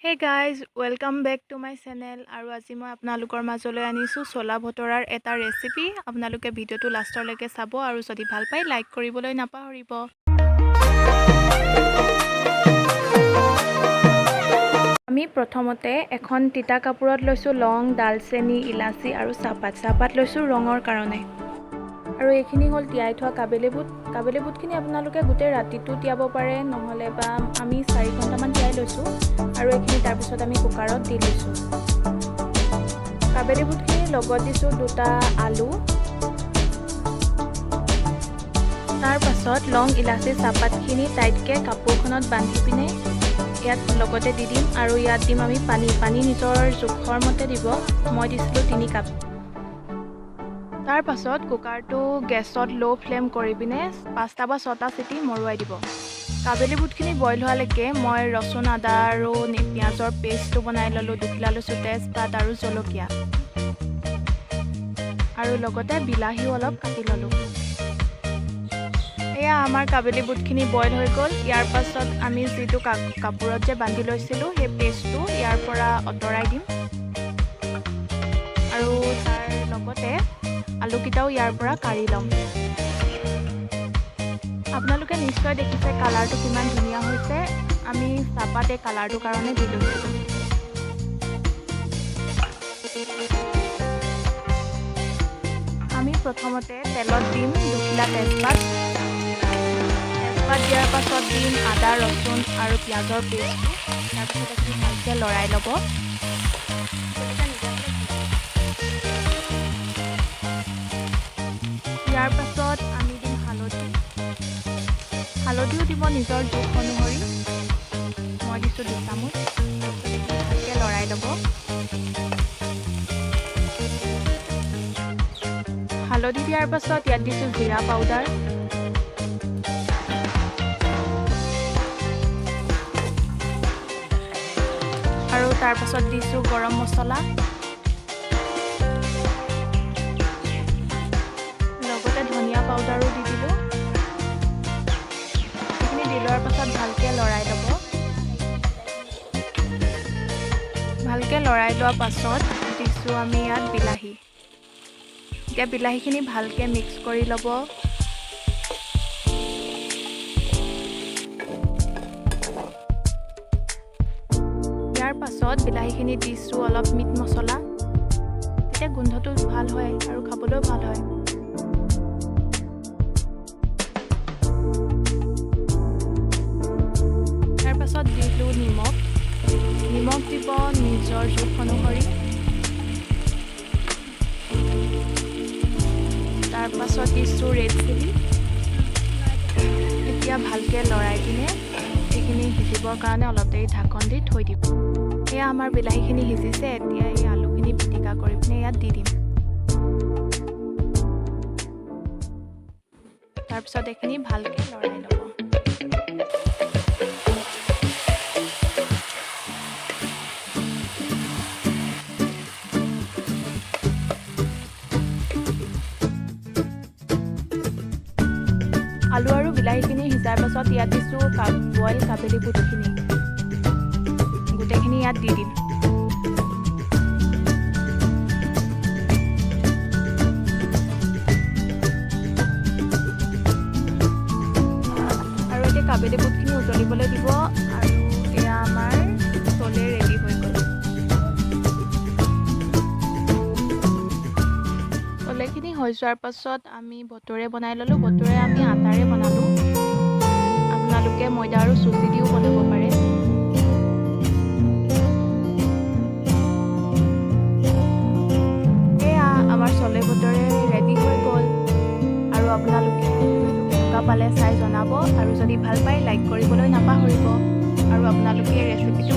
Hey guys, welcome back to my channel. আৰু আজি মই আপোনালোকৰ মাজলৈ আনিছো চলা ভটৰাৰ এটা ৰেচিপি। আপোনালোকে ভিডিওটো লাষ্টলৈকে চাব আৰু যদি ভাল পায় লাইক কৰিবলৈ নাপাহৰিব। আমি প্ৰথমতে এখন তিতা কাপোৰত লৈছো লং, দালচেনি, ইলাচি আৰু চাহপাত লৈছো ৰঙৰ কাৰণে। আৰু এইখিনি হ'ল তিয়াই থোৱা কাবেলি বুটখিনি আপোনালোকে গোটেই ৰাতিটো তিয়াব পাৰে নহলে বা আমি 4 ঘণ্টামান তিয়াই লৈছো আৰু এইখিনি তাৰ পিছত আমি কুকাৰত দি লৈছো। কাবেলি বুটখিনি লগত দিছো দুটা আলু, তাৰ পাছত লং, ইলাচি, চাহপাতখিনি টাইটকে কাপোৰখনত বান্ধি পিনে ইয়াত লগতে দি দিম আৰু ইয়াত দিম আমি পানী নিজৰ জোখৰ মতে দিব। মই দিছিলো 3 কাপ। তাৰ পাছত কুকাৰটো গেছত লো ফ্লেম কৰি পিনে 5টা বা 6টা চিটি মৰুৱাই দিব। কাবেলি বুটখিনি বইল হোৱালৈকে মই ৰচুন, আদা আৰু পিঁয়াজৰ পেষ্টটো বনাই ল'লোঁ। দুখিলা লৈছোঁ তেজপাত আৰু জলকীয়া আৰু লগতে বিলাহীও অলপ কাটি ল'লোঁ। এয়া আমাৰ কাবেলি বুটখিনি বইল হৈ গ'ল। ইয়াৰ পাছত আমি যিটো কাপোৰত যে বান্ধি লৈছিলোঁ সেই পেষ্টটো ইয়াৰ পৰা আঁতৰাই দিম আৰু তাৰ লগতে আলুকেইটাও ইয়াৰ পৰা কাঢ়ি ল'ম। আপোনালোকে নিশ্চয় দেখিছে কালাৰটো কিমান ধুনীয়া হৈছে। আমি চাহপাত এই কালাৰটোৰ কাৰণে দি লৈছিলোঁ। আমি প্ৰথমতে তেলত দিম দুখিলা তেজপাত দিয়াৰ পাছত দিম আদা, ৰচুন আৰু পিঁয়াজৰ পেষ্টটো। তাৰপিছত এইখিনি ভালকৈ লৰাই ল'ব। ইয়াৰ পাছত আমি দিম হালধিও দিব নিজৰ জোখ অনুসৰি। মই দিছোঁ 2 চামুচ। ভালকৈ লৰাই ল'ব। হালধি দিয়াৰ পাছত ইয়াত দিছোঁ জিৰা পাউডাৰ, আৰু তাৰ পাছত দিছোঁ গৰম মছলা, লগতে ধনিয়া পাউডাৰো দি দিলোঁ। এইখিনি দি লোৱাৰ পাছত ভালকৈ লৰাই ল'ব। ভালকৈ লৰাই লোৱাৰ পাছত দিছোঁ আমি ইয়াত বিলাহী। এতিয়া বিলাহীখিনি ভালকৈ মিক্স কৰি ল'ব। ইয়াৰ পাছত বিলাহীখিনি দিছোঁ অলপ মিট মছলা। তেতিয়া গোন্ধটো ভাল হয় আৰু খাবলৈও ভাল হয়। ইয়াৰ পাছত দিলোঁ নিমখ দিব নিজৰ জোখ অনুসৰি। তাৰ পাছত দিছোঁ ৰেড চিলি। এতিয়া ভালকৈ লৰাই পিনে এইখিনি সিজিবৰ কাৰণে অলপ দেৰি ঢাকন দি থৈ দিব। এয়া আমাৰ বিলাহীখিনি সিজিছে। এতিয়া এই আলুখিনি পিটিকা কৰি পিনে ইয়াত দি দিম। তাৰপিছত এইখিনি ভালকৈ লৰাই ল'ব। আলু আৰু বিলাহীখিনি সিজাৰ পাছত ইয়াত দিছোঁ বইল কাবেলি বুটখিনি। গোটেইখিনি ইয়াত দি দিম। আৰু এতিয়া কাবেলি বুটখিনি উতলিবলৈ দিব আৰু এয়া আমাৰ চলে ৰেডি হৈ গ'ল। চলেখিনি হৈ যোৱাৰ পাছত আমি ভটুৰে বনাই ল'লোঁ। ভটুৰে আমি আটাৰে বনালোঁ। আপোনালোকে ময়দা আৰু চুজি দিও বনাব পাৰে। এয়া আমাৰ চলে ভটুৰে ৰেডি হৈ গ'ল। আৰু আপোনালোকে কেনেকুৱা পালে চাই জনাব আৰু যদি ভাল পায় লাইক কৰিবলৈ নাপাহৰিব। আৰু আপোনালোকে এই ৰেচিপিটো